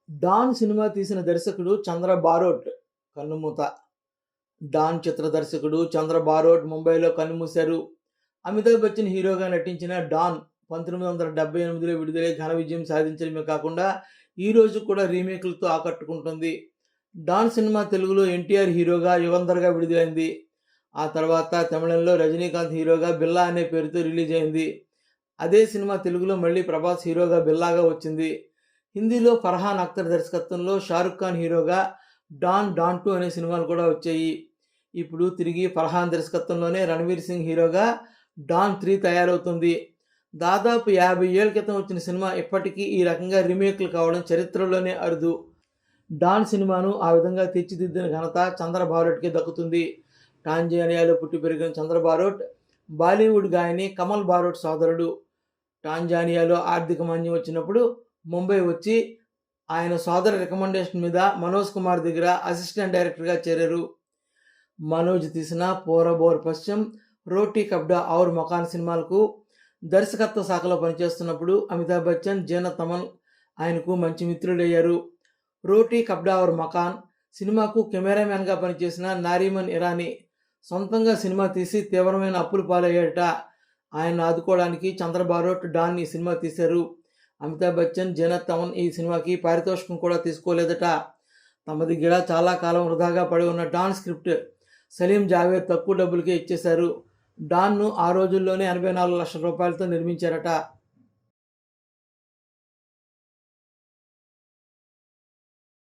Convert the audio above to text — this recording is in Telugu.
'డాన్' సినిమా తీసిన దర్శకుడు చంద్ర బారోట్ కన్నుమూత. 'డాన్' చిత్ర దర్శకుడు చంద్ర బారోట్ ముంబైలో కన్నుమూశారు. అమితాబ్ బచ్చన్ హీరోగా నటించిన 'డాన్' 1978లో విడుదలై ఘన విజయం సాధించడమే కాకుండా ఈ రోజు కూడా రీమేక్‌లతో ఆకట్టుకుంటోంది. 'డాన్' సినిమా తెలుగులో ఎన్టీఆర్ హీరోగా, యుగంధర్‌గా విడుదలైంది. ఆ తర్వాత తమిళంలో రజనీకాంత్ హీరోగా 'బిల్లా' అనే పేరుతో రిలీజ్ అయింది. అదే సినిమా తెలుగులో మళ్ళీ ప్రభాస్ హీరోగా 'బిల్లాగా' వచ్చింది. హిందీలో ఫర్హాన్ అఖ్తర్ దర్శకత్వంలో షారుఖ్ ఖాన్ హీరోగా 'డాన్', 'డాన్ 2' అనే సినిమాలు కూడా వచ్చాయి. ఇప్పుడు తిరిగి ఫర్హాన్ దర్శకత్వంలోనే రణవీర్ సింగ్ హీరోగా 'డాన్ 3' తయారవుతుంది. దాదాపు 50 ఏళ్ల క్రితం వచ్చిన సినిమా ఇప్పటికీ ఈ రకంగా రీమేక్లు కావడం చరిత్రలోనే అరుదు. 'డాన్' సినిమాను ఆ విధంగా తీర్చిదిద్దిన ఘనత చంద్ర బారోట్‌కే దక్కుతుంది. టాంజానియాలో పుట్టి పెరిగిన చంద్ర బారోట్ బాలీవుడ్ గాయని కమల్ బారోట్ సోదరుడు. టాంజానియాలో ఆర్థిక మాంద్యం వచ్చినప్పుడు ముంబై వచ్చి ఆయన సోదరి రికమెండేషన్ మీద మనోజ్ కుమార్ దగ్గర అసిస్టెంట్ డైరెక్టర్గా చేరారు. మనోజ్ తీసిన 'పోరా బోర్ పశ్చిమ్', 'రోటీ కప్డా ఔర్ మకాన్' సినిమాలకు దర్శకత్వ శాఖలో పనిచేస్తున్నప్పుడు అమితాబ్ బచ్చన్, జీనత్ అమన్ ఆయనకు మంచి మిత్రులయ్యారు. 'రోటీ కప్డా ఔర్ మకాన్' సినిమాకు కెమెరామెన్గా పనిచేసిన నారీమన్ ఇరానీ సొంతంగా సినిమా తీసి తీవ్రమైన అప్పుల పాలయ్యాడట. ఆయన్ని ఆదుకోవడానికి చంద్ర బారోట్ 'డాన్' ఈ సినిమా తీశారు. అమితాబ్ బచ్చన్, జీనత్ అమన్ ఈ సినిమాకి పారితోషికం కూడా తీసుకోలేదట. తమ దగ్గర చాలా కాలం వృధాగా పడి ఉన్న 'డాన్' స్క్రిప్ట్ సలీం జావేద్ తక్కువ డబ్బులకే ఇచ్చేశారు. 'డాన్'ను ఆ రోజుల్లోనే 84 లక్షల రూపాయలతో నిర్మించారట.